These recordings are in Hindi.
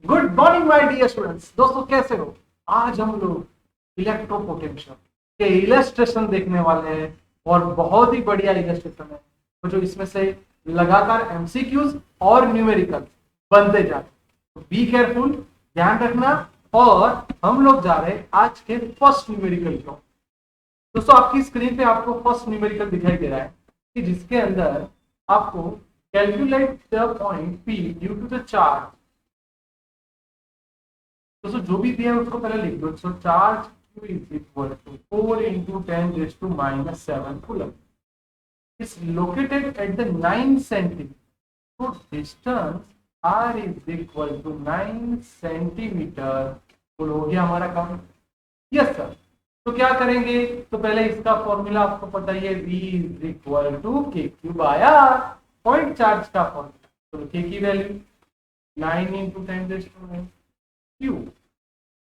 Good morning my dear students. दोस्तों कैसे हो? आज हम लोग इलेक्ट्रोपोटेंशियल के इलस्ट्रेशन देखने वाले हैं और बहुत ही बढ़िया इलस्ट्रेशन है। तो जो इसमें से लगातार एमसीक्यूज और न्यूमेरिकल बनते जा रहे हैं, तो बी केयरफुल, ध्यान रखना। और हम लोग जा रहे हैं आज के फर्स्ट न्यूमेरिकल की ओर। दोस्तों आपकी स्क्रीन पे आपको फर्स्ट न्यूमेरिकल दिखाई दे रहा है कि जिसके अंदर आपको calculate the point P due to the charge. दोस्तों जो भी दिया है उसको पहले लिख दो। So charge Q is equal to 4 into 10 raised to minus 7 coulomb is located at the 9 centimeter. So distance R is equal to 9 centimetre. तो हो गया हमारा काम। Yes sir. तो क्या करेंगे? तो पहले इसका फॉर्मूला आपको पता ही है, V is equal to K Q by R, point charge का फॉर्मूला। तो के की value 9 into 10 raised to 9 Q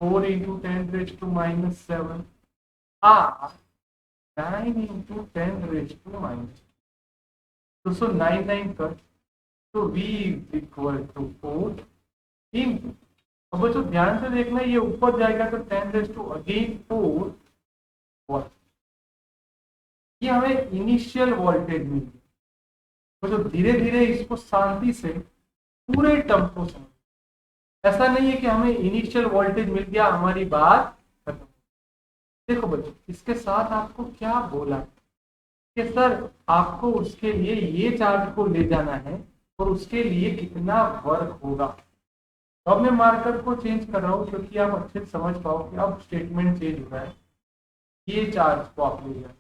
4 into 10 raised to minus 7 R 9 into 10 raised to minus। तो सो 9 9 कट, तो V is equal to 4 into, अब बच्चों ध्यान से देखना, ये ऊपर जाएगा तो 10 raised to अगेन 4 वोल्ट। ये हमें इनिशियल वोल्टेज मिली। बच्चों धीरे धीरे इसको शांति से पूरे टर्म को समझ। ऐसा नहीं है कि हमें इनिशियल वोल्टेज मिल गया हमारी बात खत्म। देखो बच्चों इसके साथ आपको क्या बोला कि सर आपको उसके लिए ये चार्ज को ले जाना है और उसके लिए कितना वर्क होगा। तो अब मैं मार्कर को चेंज कर रहा हूं क्योंकि आप अच्छे से समझ पाओ कि अब स्टेटमेंट चेंज हो रहा है। ये चार्ज को आप ले जाए।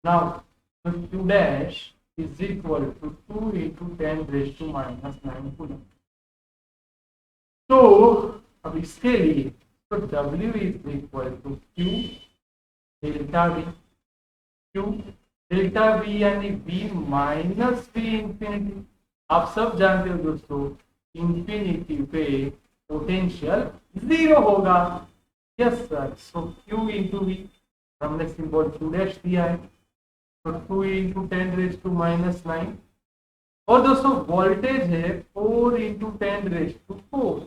Now Q dash is equal to 2 into 10 raised to minus 9 coulomb. तो अब इसके लिए तो W is equal to Q delta V। Q delta V यानी V माइनस V इंफिनिटी। आप सब जानते हो दोस्तों, इंफिनिटी पे पोटेंशियल जीरो होगा। Yes sir. So Q into V, हमने सिंबल Q डैश दिया है, तो 2 into 10 raised to minus 9। और दोस्तों वोल्टेज है 4 into 10 raised to 4,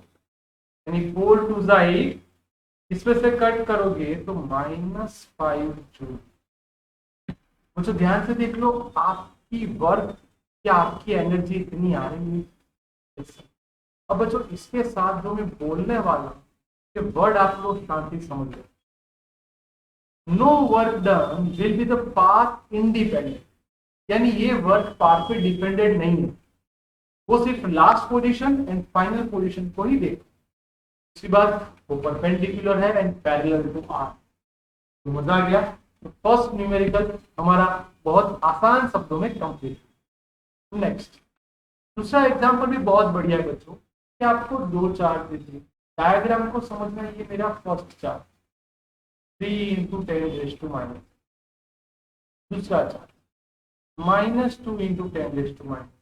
यानी 4 टू 8। इसमें से कट करोगे तो -5 जूल। मुझे ध्यान से देख लो, आपकी वर्क या आपकी एनर्जी इतनी आ रही है। अब बच्चों इसके साथ जो मैं बोलने वाला हूँ, ये वर्ड आप लोग शांति समझ लो। No work done will be the path independent, यानी ये वर्क पाथ पे डिपेंडेंट नहीं है। वो सिर्फ last position and final position को ही देखो। उसके बाद वो परपेंडिकुलर है एंड पैरेलल टू आर। तो मजा आ गया। तो फर्स्ट न्यूमेरिकल हमारा बहुत आसान शब्दों में कंप्लीट। नेक्स्ट दूसरा एग्जांपल भी बहुत बढ़िया है बच्चों कि आपको दो चार्ज दीजिए। डायग्राम को समझना, ये मेरा first charge 3 into 10 raised to minus, दूसरा charge -2 into 10 raised to minus।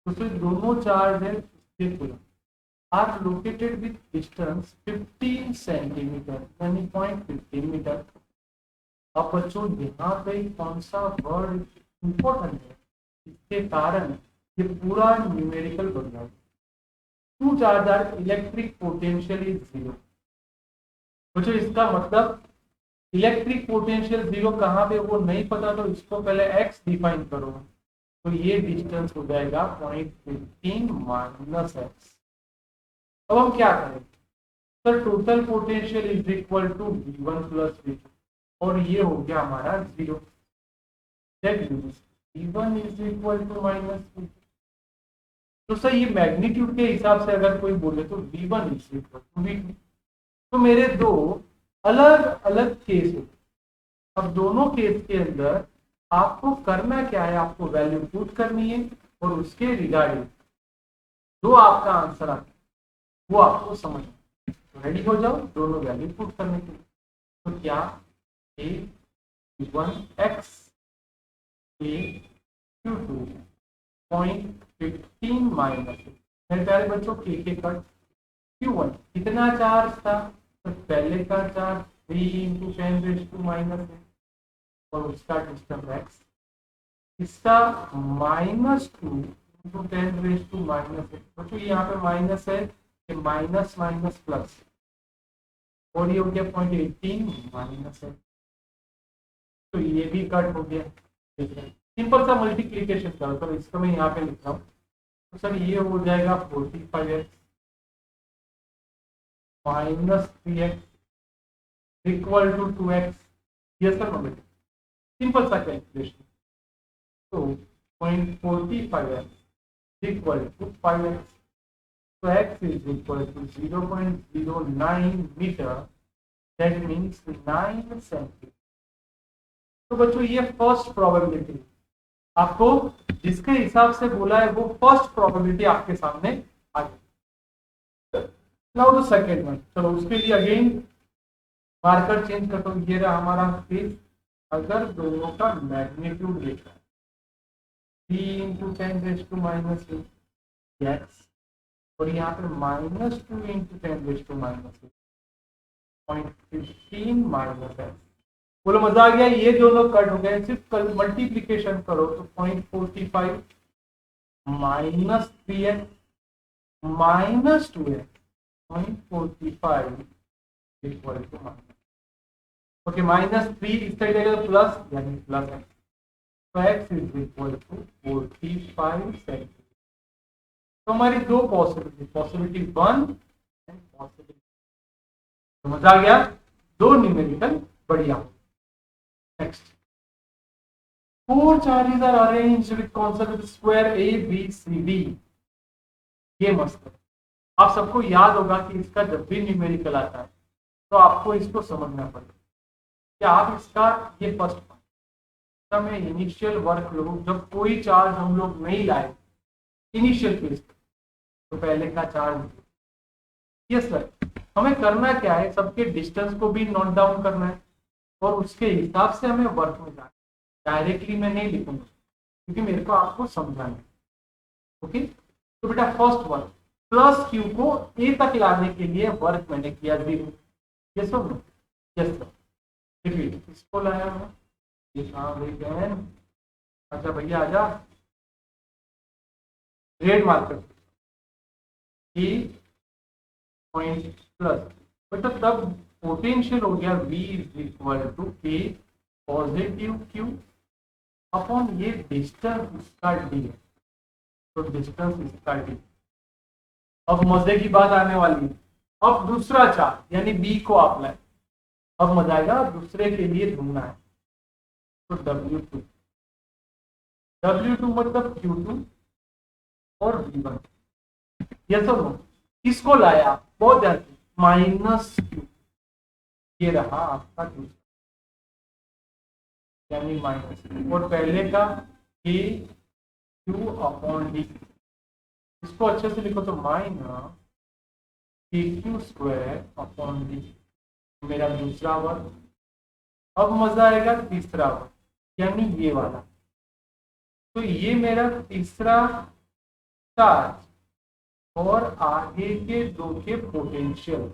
तो फिर दोनों चार्ज है are located with distance 15 centimetre यानी 0.15 मीटर। अब बच्चों यहाँ पे कौन सा वर्ड इंपॉर्टेंट है, इसके कारण ये पूरा न्यूमेरिकल बन जाएगा। Two charge are electric potential is zero. बच्चों इसका मतलब इलेक्ट्रिक पोटेंशियल जीरो कहाँ पे वो नहीं पता, तो इसको पहले x डिफाइन करो। तो ये डिस्टेंस हो जाएगा 0.15 माइनस एक्स। अब हम क्या करें sir? Total potential is equal to V1 plus V2, और ये हो गया हमारा zero. That means V1 is equal to minus V2। तो सर ये मैग्नीट्यूड के हिसाब से अगर कोई बोले तो V1 is equal to V2। तो मेरे दो अलग अलग केस हो। अब दोनों केस के अंदर आपको करना क्या है, आपको वैल्यू पुट करनी है और उसके रिगार्डिंग जो आपका आंसर आता है वो आपको समझना। तो रेडी हो जाओ दोनों वैल्यू पुट करने के लिए। तो क्या A1x A2 0.15 माइनस, मेरे प्यारे बच्चों के कट Q1 कितना चार्ज था, तो पहले का charge 3 into 10 raised to minus है और उसका डिस्टेंस x, इसका -2 इंटू 10⁻⁻⁸। बच्चों यहाँ पे माइनस है, ये माइनस माइनस प्लस, और ये हो गया 0.18 माइनस है, तो ये भी कट हो गया। सिंपल सा मल्टीप्लीकेशन करो, तो इसको मैं यहाँ पे लिख रहा हूँ। तो सर ये हो जाएगा 45x minus 3x equal to 2x। ये सर नंबर सिंपल सा कैलकुलेशन। तो 0.45x इक्वल टू 5x, तो x is equal to 0.09 metre, that means 9 centimetre. तो बच्चों ये फर्स्ट प्रोबेबिलिटी, आपको जिसके हिसाब से बोला है वो फर्स्ट प्रोबेबिलिटी आपके सामने आ गई। नाउ द सेकंड वन, चलो उसके लिए अगेन मार्कर चेंज करता हूं। ये रहा हमारा केस, अगर दोनों का मैग्नीट्यूड देखा है 3 इंटू 10⁻⁻⁸ x, और यहाँ पे -2 इंटू 10⁻⁻⁸ 0.15 माइनस x। बोलो मजा आ गया, ये दोनों कट हो गए, सिर्फ कल मल्टीप्लीकेशन करो तो 0.45 minus 3x minus 2x 0.45 equal to minus, okay -3 इस साइड आएगा तो प्लस, यानी प्लस x, तो x is equal to 45 centimetre. तो हमारी दो पॉसिबिलिटी, पॉसिबिलिटी 1 एंड पॉसिबिलिटी, तो मजा आ गया, दो न्यूमेरिकल बढ़िया। Next, 4 charges are arranged with concentric square A B C D। ये मस्त है, आप सबको याद होगा कि इसका जब भी न्यूमेरिकल आता है तो आपको इसको समझना पड़ेगा कि आप इसका ये फर्स्ट में इनिशियल वर्क लोग, जब कोई चार्ज हम लोग नहीं लाए इनिशियल फेज तो पहले का चार्ज, यस सर, हमें करना क्या है, सबके डिस्टेंस को भी नोट डाउन करना है और उसके हिसाब से हमें वर्क में जाना। डायरेक्टली मैं नहीं लिखूंगा क्योंकि मेरे को आपको समझाना है। ओके, तो बेटा फर्स्ट वर्क प्लस क्यू को ए तक लाने के लिए वर्क मैंने किया 0। Yes sir, yes sir, repeat, इसको लाया मैं, ये कहाँ गई बहन, अच्छा भैया आजा, red marker A point plus, बेटा तब पोटेंशियल हो गया V is equal to K positive Q upon ये डिस्टेंस इसका D है, तो डिस्टेंस इसका D। अब मजे की बात आने वाली है, अब दूसरा चार्ज यानी B को आप लाए, अब मजा आएगा, दूसरे के लिए ढूंढना है, तो W2, W2 मतलब Q2 और V1। यस और नो, किसको लाया, बहुत ध्यान, माइनस Q, ये रहा आपका दूसरा यानी माइनस, और पहले का K Q अपॉन D, इसको अच्छे से लिखो तो minus KQ square upon D, मेरा दूसरा वर्ग। अब मजा आएगा तीसरा वर्ग यानी ये वाला, तो ये मेरा तीसरा चार्ज और आगे के दो के पोटेंशियल।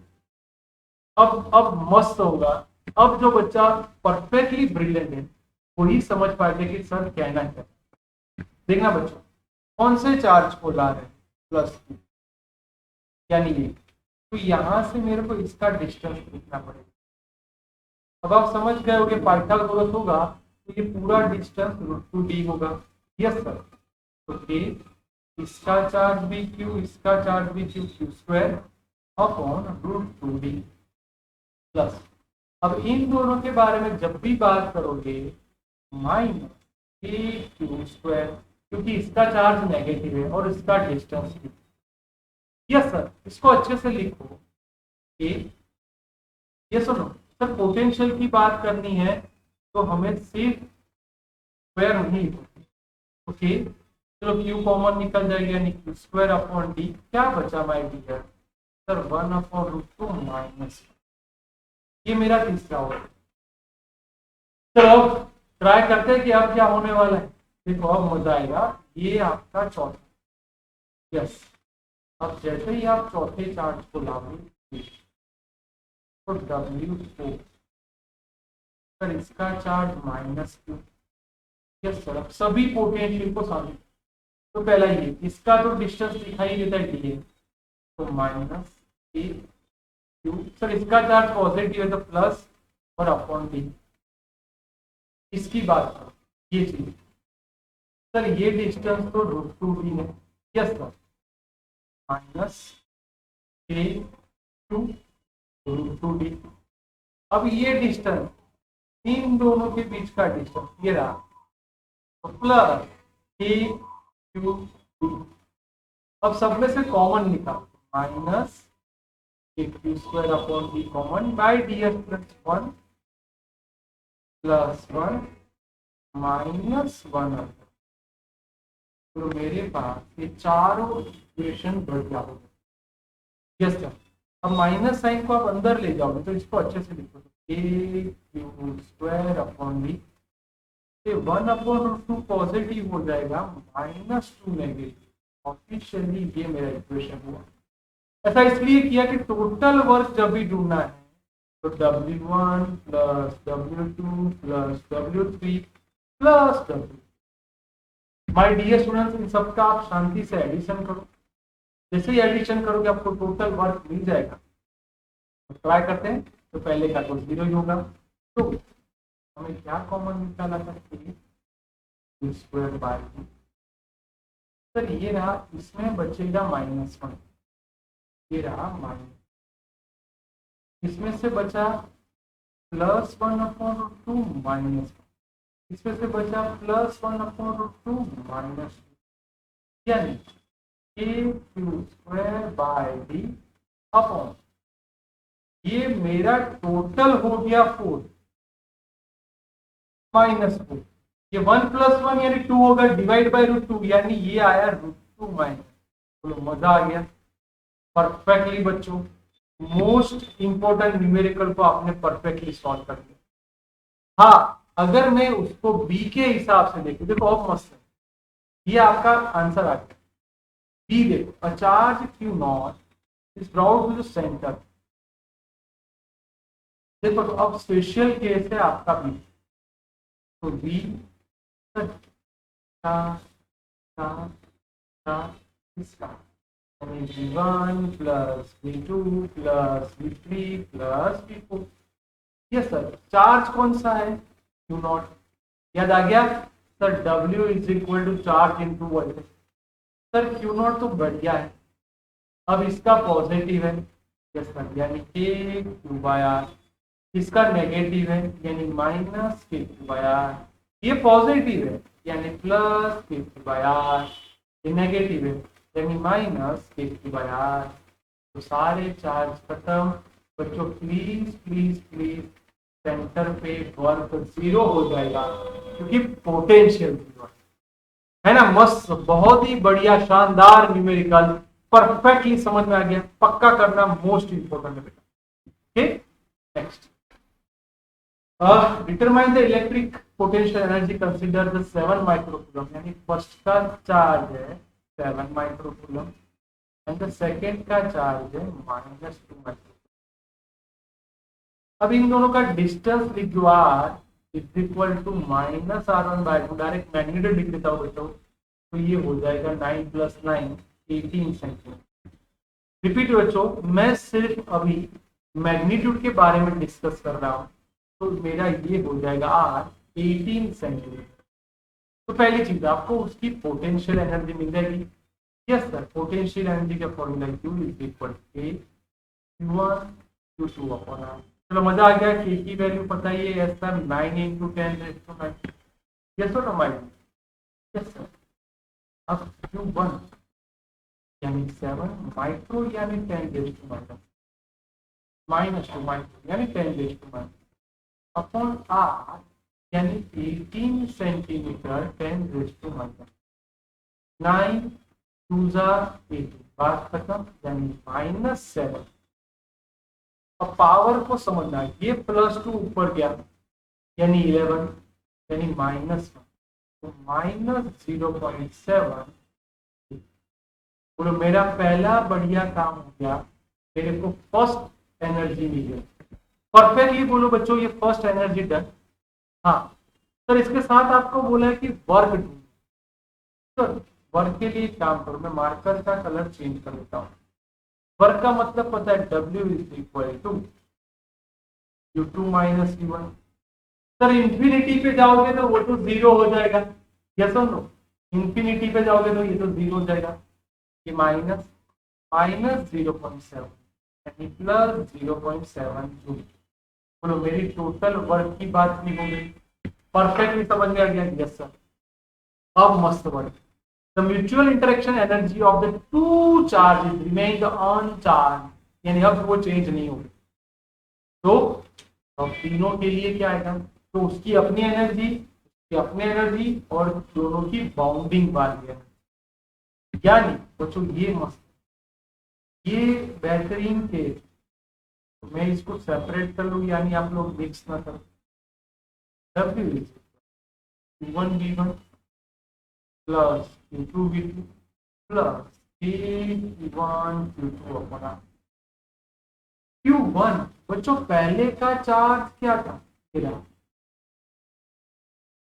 अब मस्त होगा, अब जो बच्चा परफेक्टली ब्रिलियंट है वही समझ पाएगा कि सर कहना क्या। देखना बच्चों, कौन से चार्ज को ला रहे हैं, प्लस यानी ये, तो यहां से मेरे को इसका डिस्टेंस लिखना पड़ेगा। अब आप समझ गए होगे पाइथागोरस होगा तो ये पूरा डिस्टेंस √2d होगा। यस सर, तो k, इसका चार्ज भी q, इसका चार्ज भी q, q square upon √2d plus, अब इन दोनों के बारे में जब भी बात करोगे माइनस KQ स्क्वायर, क्योंकि इसका चार्ज नेगेटिव है और इसका डिस्टेंस भी। यस सर, इसको अच्छे से लिखो कि ये सुनो सर, पोटेंशियल की बात करनी है तो हमें सिर्फ स्क्वायर नहीं लिखोगे। ओके, चलो Q कॉमन निकल जाएगा यानी Q स्क्वायर अपॉन D, क्या बचा my dear sir, 1 upon √2 minus, ये मेरा तीसरा होगा। चलो अब ट्राई करते हैं कि अब क्या होने वाला है, देखो अब मजा आएगा, ये आपका चौथा। यस, अब जैसे ही आप चौथे चार्ज को लाओगे तो W4, सर इसका चार्ज -Q। यस सर, अब सभी पोटेंशियल को सामने, तो पहला ये, इसका तो डिस्टेंस दिखाई देता है डी, तो माइनस ए क्यू। सर इसका चार्ज पॉजिटिव है तो प्लस और अपॉन डी। इसकी बात करो, ये चीज सर, ये डिस्टेंस तो रूट टू डी है। Yes sir, minus A two root two D. अब ये डिस्टेंस, इन दोनों के बीच का डिस्टेंस ये रहा, तो प्लस ए क्यू डी। अब सब में से कॉमन निकाल, minus A Q square upon D common by D S plus one plus one minus one. तो मेरे पास ये चारों इक्वेशन बढ़ जाओगे। यस सर, अब माइनस साइन को आप अंदर ले जाओगे तो इसको अच्छे से लिखो, A Q square upon D, one upon root two positive हो जाएगा, माइनस टू नेगेटिव। ऑफिशियली ये मेरा इक्वेशन हुआ। ऐसा इसलिए किया कि टोटल वर्क जब भी ढूंढना है तो W1 plus W2 plus W3 plus W। My dear students, इन सबका आप शांति से एडिशन करो। जैसे ही एडिशन करोगे आपको टोटल वर्क मिल जाएगा। तो ट्राई करते हैं, तो पहले का तो जीरो ही होगा, तो हमें क्या कॉमन निकाला था, Q square by two. Sir ये रहा, इसमें बचेगा माइनस वन, ये रहा माइनस, इसमें से बचा plus one upon root two minus one, इसमें से बचा plus one upon root two minus two, यानी A Q square by D upon, ये मेरा टोटल हो गया 4 माइनस 4, ये 1 प्लस 1 यानी 2 होगा, डिवाइड बाय रूट 2 यानी ये आया रूट 2 माइनस। बोलो मजा आ गया। परफेक्टली बच्चों, मोस्ट इंपॉर्टेंट न्यूमेरिकल को आपने परफेक्टली सॉल्व कर दिया। हाँ, अगर मैं उसको बी के हिसाब से देखूं, देखो अब मस्त है, ये आपका आंसर आ गया। बी देखो, a charge Q nought is brought to the centre. देखो तो अब स्पेशल केस है आपका बी, तो बी इसका V1 plus V2 plus V3 plus V4। ये सर चार्ज कौन सा है, क्यू नॉट, याद आ गया sir. W is equal to charge into voltage. Sir Q nought तो बढ़िया है, अब इसका पॉजिटिव है, यस सर, यानी के क्यू बाय आर। इसका नेगेटिव है यानी माइनस के क्यू बाय आर। ये पॉजिटिव है यानी प्लस के क्यू बाय आर, ये नेगेटिव है यानी माइनस के क्यू बाय आर। तो सारे चार्ज खत्म। बच्चों प्लीज प्लीज प्लीज सेंटर पे वर्क जीरो हो जाएगा क्योंकि पोटेंशियल जीरो है ना। मस्त, बहुत ही बढ़िया, शानदार न्यूमेरिकल, परफेक्टली समझ में आ गया। पक्का करना, मोस्ट इंपोर्टेंट है बेटा। Okay, next, determine the electric potential energy consider the 7 microcoulomb, यानी फर्स्ट का चार्ज है 7 माइक्रोकूलम एंड द सेकेंड का चार्ज है -2 माइक्रोकूलम। अब इन दोनों का डिस्टेंस लिख दो, r is equal to -r1/2। Direct magnitude लिख देता हूँ बच्चों, तो ये हो जाएगा 9 + 9 18 सेंटीमीटर। रिपीट बच्चों, मैं सिर्फ अभी मैग्नीट्यूड के बारे में डिस्कस कर रहा हूँ, तो मेरा ये हो जाएगा r 18 सेंटीमीटर। तो पहली चीज आपको उसकी पोटेंशियल एनर्जी मिल जाएगी। यस सर, पोटेंशियल एनर्जी का formula Q is equal to Q1 Q2 upon r। चलो मजा आ गया, K की वैल्यू पता ही है, यस सर, 9 × 10⁻⁹। यस और नो, यस सर। अब Q1 यानी 7 माइक्रो यानी 10⁻⁻⁻2 माइक्रो यानी 10⁻⁻⁻, अपॉन r यानी 18 सेंटीमीटर 10⁻⁻⁹। 9 2 18, बात खत्म, यानी -7। अब पावर को समझना है, ये +2 ऊपर गया यानी 11 यानी -1, तो -0.7। बोलो मेरा पहला बढ़िया काम हो गया, मेरे को फर्स्ट एनर्जी मिली। परफेक्टली बोलो बच्चों, ये फर्स्ट एनर्जी डन। हाँ सर, इसके साथ आपको बोला है कि वर्क ढूंढो। तो वर्क के लिए काम करो, मैं मार्कर का कलर चेंज कर देता हूँ। वर्क का मतलब पता है, W is equal to U2 minus U1। Sir infinity पे जाओगे तो वो तो जीरो हो जाएगा, यस और नो? इंफिनिटी पे जाओगे तो ये तो जीरो हो जाएगा, ये माइनस माइनस 0.7 यानी प्लस 0.72। बोलो मेरी टोटल वर्क की बात नहीं हो गई? परफेक्टली समझ में आ गया? Yes sir. अब मस्त work. The mutual interaction energy of the two charges remain अनचार्ज, यानी अब वो चेंज नहीं होगी। तो अब तीनों के लिए क्या आएगा, तो उसकी अपनी एनर्जी, उसकी अपनी एनर्जी और दोनों की बाउंडिंग वाली है। यानी बच्चों ये मस्त, ये बेहतरीन केस। तो मैं इसको सेपरेट कर लूं, यानी आप लोग मिक्स ना करो। W Q1 V1 plus Q2 V2 plus Q1 Q2 अपना Q1। बच्चों पहले का चार्ज क्या था मेरा?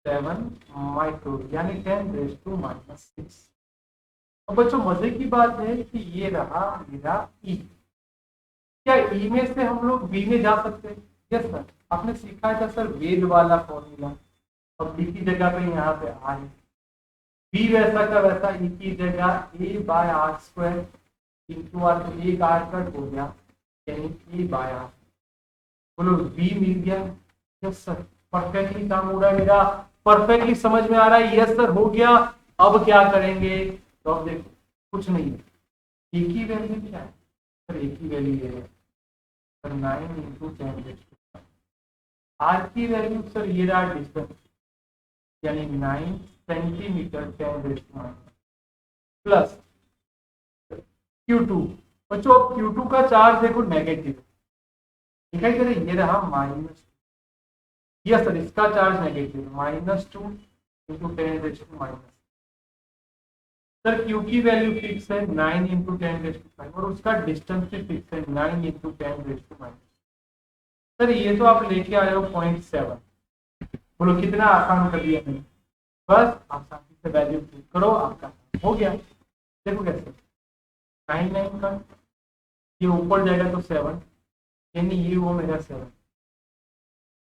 7 माइक्रो, यानी 10⁻⁻⁶। अब बच्चों मजे की बात है कि ये रहा मेरा E। क्या ई में से हम लोग बी में जा सकते हैं? Yes sir. आपने सीखा था सर वेद वाला फॉर्मूला, और बी की जगह पे यहाँ पे आर है। बी वैसा का वैसा, ई की जगह A by R square into R, तो एक आर कट हो गया, यानी ए बाय आर। बोलो बी मिल गया? Yes sir. परफेक्टली काम हो रहा है मेरा, परफेक्टली समझ में आ रहा है? यस सर हो गया। अब क्या करेंगे? तो अब देखो कुछ नहीं है, एक ही वैल्यू क्या है सर? एक ही वैल्यू है सर, 9 इंटू 10। आर की वैल्यू सर ये रहा डिस्टेंस, यानी 9 सेंटीमीटर 10⁻⁻, प्लस Q2। बच्चों अब Q2 का चार्ज देखो नेगेटिव दिखाई दे रहा है, ये रहा माइनस। यस सर इसका charge negative, -2 into 10⁻⁻। Sir Q की वैल्यू फिक्स है 9 इंटू 10⁻⁵, और उसका डिस्टेंस भी फिक्स है 9 इंटू 10⁻⁻। सर ये तो आप लेके आए हो 0.7। बोलो कितना आसान कर दिया मैंने, बस आसानी से वैल्यू फिक्स करो, आपका हो गया। देखो कैसे 9 का ये ऊपर जाएगा तो 7, यानी ये वो मेरा 7,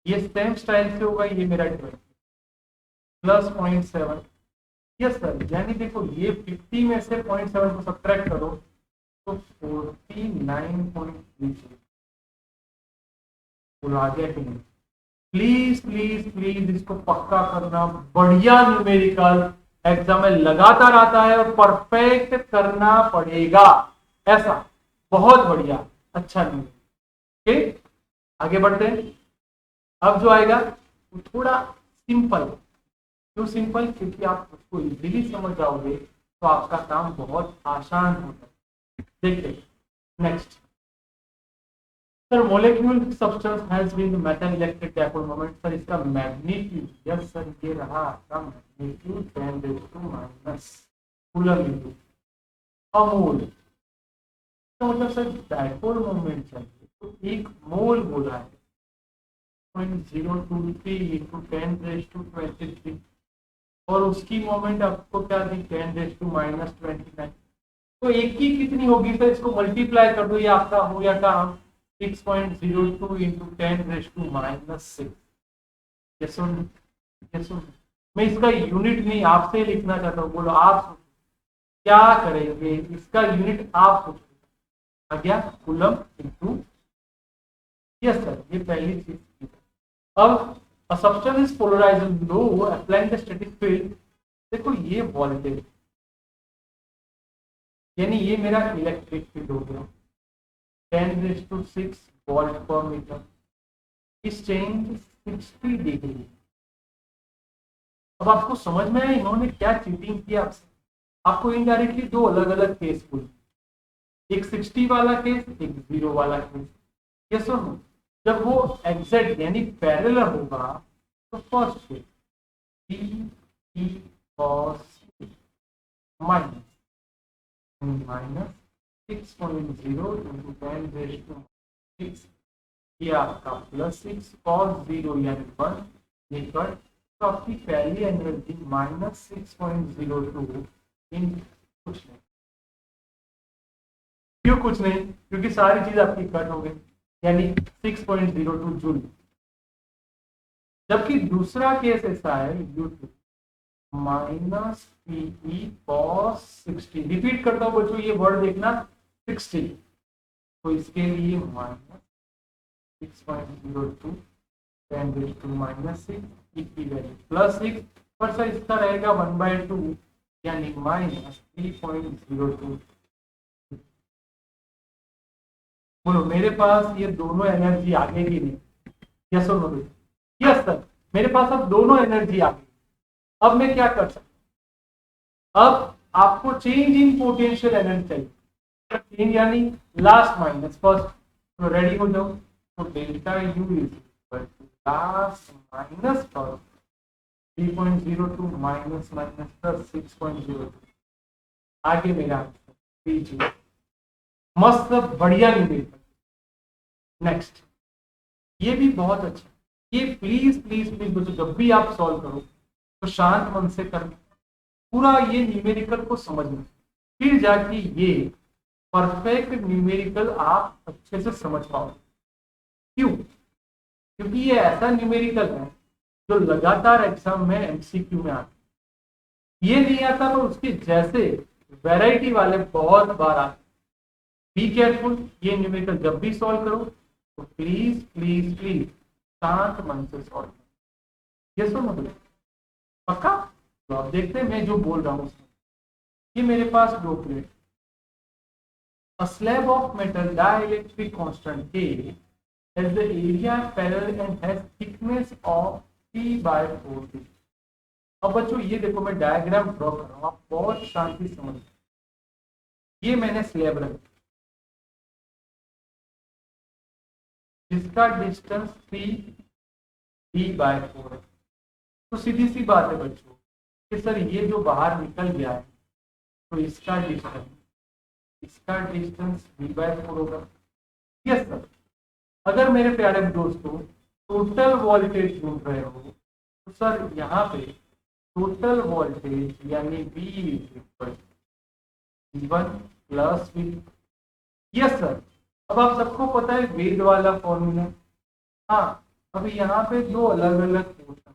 ये सेम स्टाइल से होगा, ये मेरा 12 प्लस 0.7। यस सर, यानी देखो ये 50 में से 0.7 को सब्ट्रैक्ट करो तो 49.3। आ गया कि नहीं? प्लीज प्लीज प्लीज इसको पक्का करना, बढ़िया न्यूमेरिकल एग्जाम में लगातार आता है और परफेक्ट करना पड़ेगा, ऐसा बहुत बढ़िया अच्छा न्यूमेरिकल। ओके आगे बढ़ते हैं। अब जो आएगा वो थोड़ा सिंपल। क्यों सिंपल? क्योंकि आप उसको इजीली समझ जाओगे तो आपका काम बहुत आसान होता है। देखिए next, sir molecule substance has been metal electric dipole moment. Sir इसका मैग्नीट्यूड, यस सर ये रहा आपका मैग्नीट्यूड 10⁻⁻, कूलम इंटू अमोल। तो मतलब सर डाइपोल मोमेंट चाहिए तो एक मोल बोला है 0.023 इंटू 10⁻23, और उसकी मोमेंट आपको क्या दी 10⁻⁻29। तो एक की कितनी होगी सर? इसको मल्टीप्लाई कर दो, ये आपका हो गया काम 6.02 इंटू 10⁻⁻6। Yes yes. मैं इसका यूनिट नहीं आपसे ही लिखना चाहता हूँ, बोलो आप सोचो क्या करेंगे, इसका यूनिट आप सोचो। आ गया कूलम इंटू, यस सर ये पहली चीज। अब a substance is polarized in low applying the static field। देखो ये वोल्टेज, यानी ये मेरा इलेक्ट्रिक फील्ड हो गया 10⁶ वोल्ट पर मीटर। इस चेंज 60 डिग्री। अब आपको समझ में आया इन्होंने क्या चीटिंग किया आपसे? आपको इनडायरेक्टली दो अलग अलग केस बोली, एक 60 वाला केस, एक 0 वाला केस। यस और नो? जब वो एग्जैक्ट यानी पैरेलल होगा तो first case T cos minus 6.0 into 10⁻⁶, ये आपका +6 cos 0 यानी 1 ये कट। तो आपकी पहली एनर्जी -6.02 इन कुछ नहीं। क्यों कुछ नहीं? क्योंकि सारी चीज आपकी कट हो गई, यानी 6.02 जूल। जबकि दूसरा केस ऐसा है, U2 minus PE cos 60। Repeat करता हूं बच्चों, ये वर्ड देखना 60, तो इसके लिए माइनस 6.02 10 माइनस 6 की वैल्यू प्लस 6 पर सर इसका रहेगा 1/2 यानी माइनस 3.02। बोलो मेरे पास ये दोनों एनर्जी आ गई कि नहीं? यस और नो? यस सर, मेरे पास अब दोनों एनर्जी आ गई। अब मैं क्या कर सकता हूं? अब आपको चेंज इन पोटेंशियल एनर्जी चाहिए, चेंज यानी लास्ट माइनस फर्स्ट। तो रेडी हो जाओ। तो delta U is equal to last minus first 3.02 minus minus plus 6.02। आगे मेरा आंसर मस्त बढ़िया नहीं मिलता। नेक्स्ट, ये भी बहुत अच्छा। ये प्लीज प्लीज प्लीज बच्चों जब भी आप सॉल्व करो तो शांत मन से करना, पूरा ये न्यूमेरिकल को समझना, फिर जाके ये परफेक्ट न्यूमेरिकल आप अच्छे से समझ पाओ। क्यों? क्योंकि ये ऐसा न्यूमेरिकल है जो लगातार एग्जाम में एमसीक्यू में आता है। ये नहीं आता तो उसके जैसे वैरायटी वाले बहुत बार आते। बी केयरफुल, ये न्यूमेरिकल जब भी सॉल्व करो तो प्लीज प्लीज प्लीज शांत मन से सॉल्व करो। ये सुनो पक्का? तो आप देखते हैं मैं जो बोल रहा हूँ उसमें। ये मेरे पास दो plate, a slab of metal dielectric constant K has the area parallel and has thickness of P/4. अब बच्चों ये देखो मैं डायग्राम ड्रॉ कर रहा हूँ, आप बहुत शांति समझ। ये मैंने स्लैब रखा जिसका डिस्टेंस 3D/4 है। तो सीधी सी बात है बच्चों कि सर ये जो बाहर निकल गया है तो इसका डिस्टेंस D/4 होगा। Yes sir. अगर मेरे प्यारे दोस्तों टोटल वोल्टेज ढूंढ रहे हो तो सर यहाँ पे टोटल वोल्टेज यानी V is equal V1 plus V। Yes sir. अब आप सबको पता है वेद वाला फॉर्मूला। हाँ, अभी यहाँ पे दो अलग अलग पोर्शन,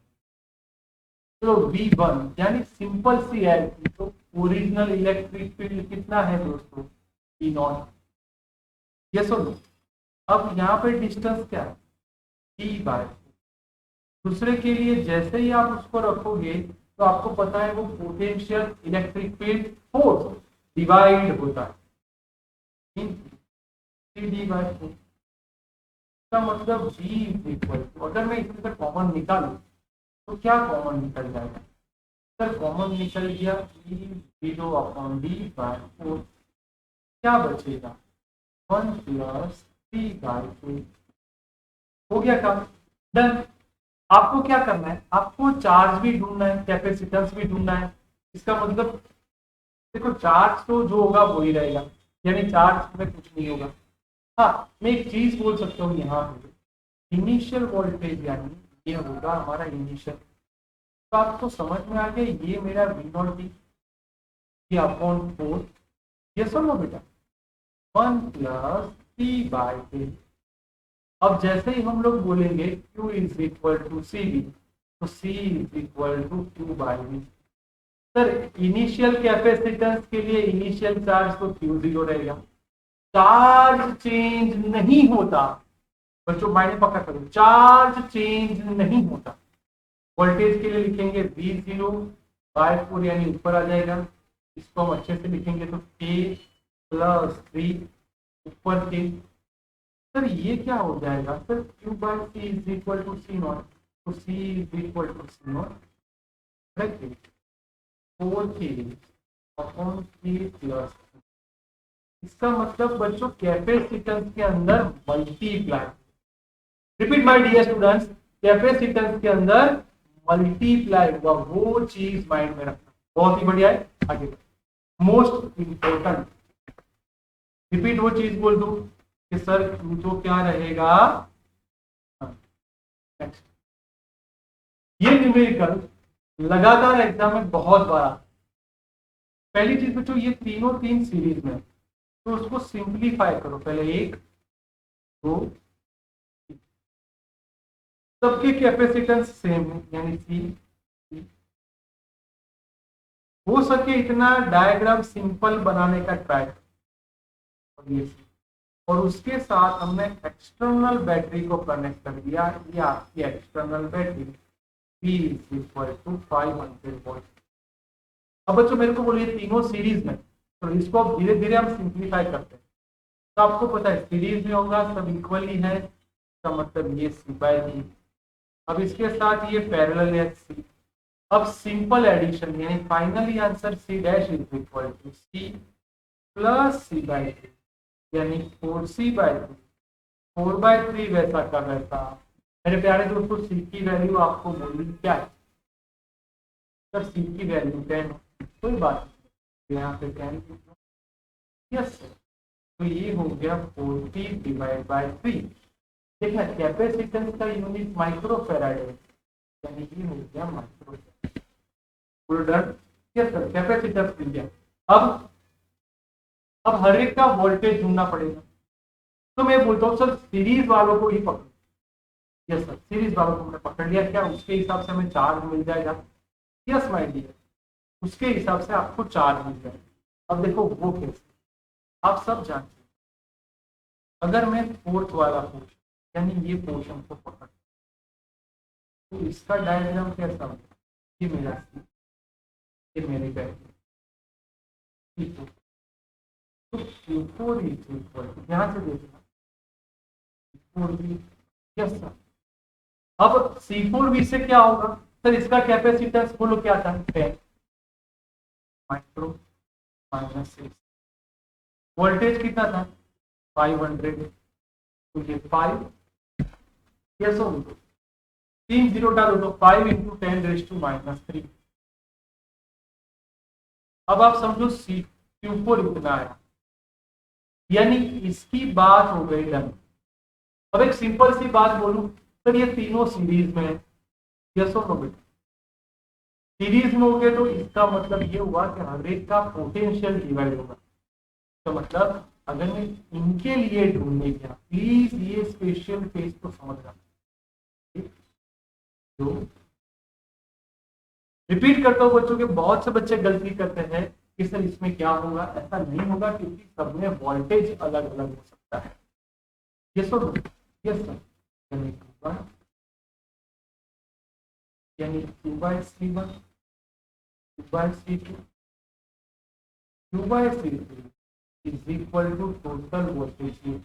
तो V1 यानी सिंपल सी है, तो ओरिजिनल इलेक्ट्रिक फील्ड कितना है दोस्तों? E0। यस और नो? अब यहाँ पे डिस्टेंस क्या है? D/4। दूसरे के लिए जैसे ही आप उसको रखोगे तो आपको पता है वो potential electric field force divide होता है इन 3D/4 का मतलब V इज इक्वल टू, अगर मैं इसमें से कॉमन निकालूं तो क्या कॉमन निकल जाएगा? सर कॉमन निकल गया E0/D/4, क्या बचेगा? 1 प्लस 3/4। हो गया काम, डन। आपको क्या करना है? आपको चार्ज भी ढूंढना है, कैपेसिटेंस भी ढूंढना है। इसका मतलब देखो चार्ज तो जो होगा वो ही रहेगा, यानी चार्ज में कुछ नहीं होगा। हाँ, मैं एक चीज बोल सकता हूँ यहाँ पे इनिशियल वोल्टेज यानी ये होगा हमारा इनिशियल। तो आपको समझ में आ गया ये मेरा V0 ये अपॉन 4। ये सुनो बेटा 1 प्लस T/4। अब जैसे ही हम लोग बोलेंगे Q is equal to CV तो C is equal to Q/V। Sir initial capacitance के लिए इनिशियल चार्ज तो Q0 रहेगा। चार्ज चेंज नहीं होता बच्चों, माइंड पक्का करो, चार्ज चेंज नहीं होता। वोल्टेज के लिए लिखेंगे V0/4 यानी ऊपर आ जाएगा। इसको हम अच्छे से लिखेंगे तो K प्लस 3 ऊपर के। सर ये क्या हो जाएगा? Sir Q/C is equal to C0, तो C is equal to C0 4K upon K plus. इसका मतलब बच्चों कैपेसिटेंस के अंदर multiply. Repeat my dear students, capacitance के अंदर मल्टीप्लाई हुआ, वो चीज माइंड में रखना। बहुत ही बढ़िया है। आगे मोस्ट इंपोर्टेंट, रिपीट वो चीज बोल दो कि सर तो क्या रहेगा। नेक्स्ट, ये न्यूमेरिकल लगातार एग्जाम में बहुत बार आता है। पहली चीज बच्चों, ये तीनों तीन सीरीज में, तो उसको सिंप्लीफाई करो। पहले एक, दो, सबके कैपेसिटेंस सेम है, यानी सी। हो सके इतना डायग्राम सिंपल बनाने का ट्राई करो। और ये सी, और उसके साथ हमने एक्सटर्नल बैटरी को कनेक्ट कर दिया। ये आपकी external battery P is equal to 500 volt. अब बच्चों मेरे को बोलिए तीनों सीरीज में, तो इसको अब धीरे धीरे हम सिंप्लीफाई करते हैं। तो आपको पता है सीरीज में होगा सब इक्वली है, इसका मतलब ये सी बाय डी। अब इसके साथ ये पैरेलल है सी। अब सिंपल एडिशन यानी finally answer C dash is equal to C plus C by D, यानी 4c/3। 4/3 वैसा का वैसा। मेरे प्यारे दोस्तों, सी की वैल्यू आपको बोली क्या है? सर सी की वैल्यू 10, कोई बात नहीं, यहाँ पे 10। यस सर, तो ये हो गया 40/3। देखना कैपेसिटेंस का यूनिट माइक्रोफेराड है, यानी ये हो गया microfarad. Done. Yes sir, capacitance मिल गया। अब हर एक का वोल्टेज ढूंढना पड़ेगा। तो मैं बोलता हूँ सर सीरीज वालों को ही पकड़ो। यस सर, सीरीज वालों को हमने पकड़ लिया, क्या उसके हिसाब से हमें चार्ज मिल जाएगा? यस माय डियर, उसके हिसाब से आपको चार्ज मिल जाएगा। अब देखो वो कैसे, आप सब जानते हैं। अगर मैं फोर्थ वाला पोर्शन यानी ये पोर्शन को पकड़, तो इसका डायग्राम कैसा होगा? ये मेरा सी, ये मेरी बैटरी, ठीक है। तो Q4 इज इक्वल टू, ध्यान से देखना, C4V। यस सर, अब C4V से क्या होगा सर? इसका कैपेसिटेंस बोलो क्या था? 10 माइक्रो माइनस 6। वोल्टेज कितना था? 500। तो ये 5, यस हो, 3 जीरो डालो तो 5 इंटू 10⁻³ अब आप समझो Q4 इतना आया, यानी इसकी बात हो गई डन। अब एक सिंपल सी बात बोलूं सर, ये तीनों सीरीज में है, यस और नो बेटा? सीरीज में हो गए तो इसका मतलब ये हुआ कि हर एक का पोटेंशियल डिवाइड होगा। तो मतलब अगर मैं इनके लिए ढूंढने गया, प्लीज ये स्पेशल केस को समझना। तो रिपीट करता हूं बच्चों के, बहुत से बच्चे गलती करते हैं कि सर इसमें क्या होगा। ऐसा नहीं होगा, क्योंकि सब में वोल्टेज अलग अलग हो सकता है। यस और नो? यस सर, यानी Q/C1, Q/C2, Q/C3 is equal to total voltage.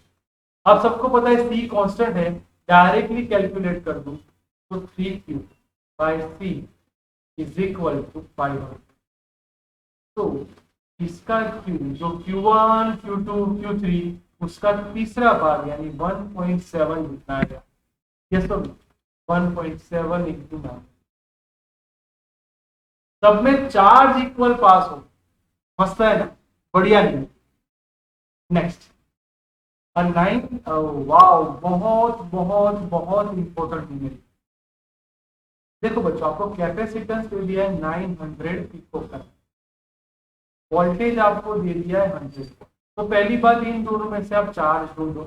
आप सबको पता है C कांस्टेंट है, डायरेक्टली कैलकुलेट कर दूं तो 3Q/C इज इक्वल टू 500। तो इसका Q जो Q1, Q2, Q3 उसका तीसरा भाग यानी 1.7 लिखना है। यस तो 1.7 इंटू 9, सब में चार्ज इक्वल पास हो, मस्त है ना? बढ़िया नहीं? नेक्स्ट 9, वाओ, बहुत बहुत बहुत इंपॉर्टेंट न्यूमेरिकल। देखो बच्चों, आपको कैपेसिटेंस दे दिया है 900 पिकोफैराड, वोल्टेज आपको दे दिया है 100। तो पहली बात, इन दोनों में से आप चार्ज ढूंढो।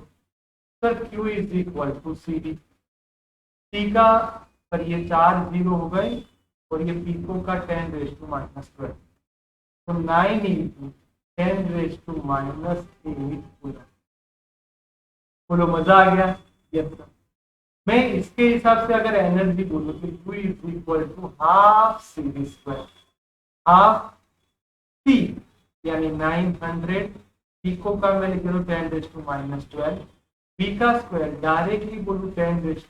Sir Q is equal to C D. C का सर ये चार्ज 0 हो गए, और ये पिको का 10⁻²। तो 9 इंटू 10⁻⁸ बोलो मजा आ गया? Yes sir. मैं इसके हिसाब से अगर एनर्जी बोलूं तो Q is equal to half C², half C यानी 900, पिको का मैं लिख रहा हूँ 10⁻12, बी का स्क्वायर डायरेक्टली बोलूं 10⁻।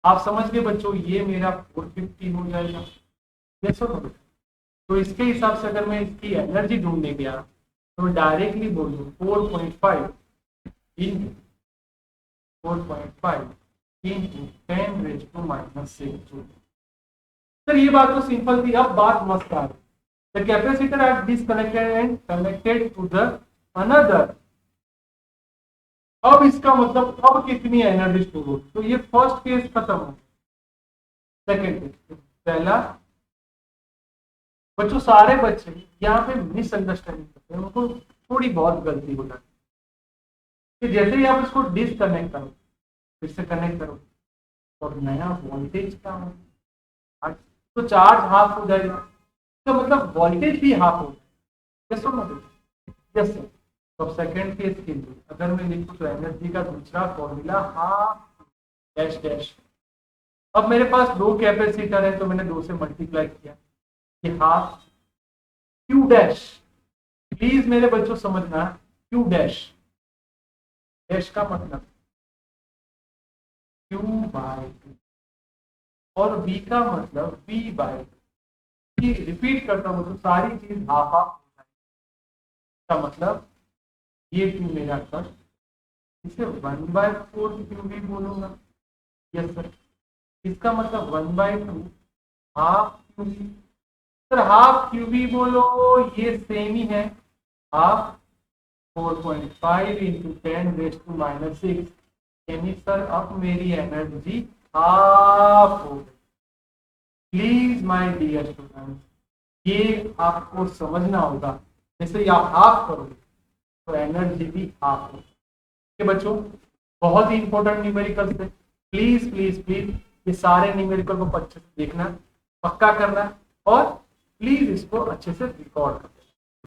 आप समझ गए बच्चों, ये मेरा 450 हो जाएगा। यस और नो? तो इसके हिसाब से अगर मैं इसकी एनर्जी ढूंढने गया तो डायरेक्टली बोलूं 4.5 इंटू 4.5 इंटू 10⁻⁻6। सर ये बात तो सिंपल थी, अब बात मस्त आ रही। The capacitor are disconnected and connected to the another। अब इसका मतलब अब कितनी एनर्जी स्टोर हो? तो ये फर्स्ट केस खत्म हो, सेकेंड केस। पहला बच्चों सारे बच्चे यहाँ पे मिसअंडरस्टैंडिंग करते हैं, उनको थोड़ी बहुत गलती हो जाती है कि जैसे ही आप इसको डिसकनेक्ट करो फिर से कनेक्ट करो और नया वोल्टेज क्या हो, तो चार्ज हाफ हो जाएगा, तो मतलब वोल्टेज भी हाफ हो जाएगा। यस और नो? Yes sir. तो सेकंड केस के लिए अगर मैं लिखूं तो एनर्जी का दूसरा फॉर्मूला हाफ डैश डैश। अब मेरे पास दो कैपेसिटर है तो मैंने दो से मल्टीप्लाई किया, ये हाफ क्यू डैश। प्लीज मेरे बच्चों समझना, क्यू डैश, डैश का मतलब क्यू बाय टू और बी का मतलब बी बाय टू। रिपीट करता हूं तो सारी चीज हाफ हाफ हो जाएगी। का मतलब ये क्यू मेरा कर, इसे 1/4 क्यू भी बोलूंगा। Yes sir. इसका मतलब 1/2 half Q B. Sir half Q B बोलो, ये सेम ही है, हाफ 4.5 इंटू 10⁻⁻6। यानी सर अब मेरी एनर्जी हाफ हो गई। प्लीज माय डियर स्टूडेंट, ये आपको समझना होगा, जैसे आप हाफ करोगे तो एनर्जी भी हाफ होगी। बच्चों बहुत ही इंपॉर्टेंट न्यूमेरिकल्स है, प्लीज प्लीज प्लीज ये सारे न्यूमेरिकल को अच्छे से देखना, पक्का करना और प्लीज इसको अच्छे से रिकॉर्ड करना।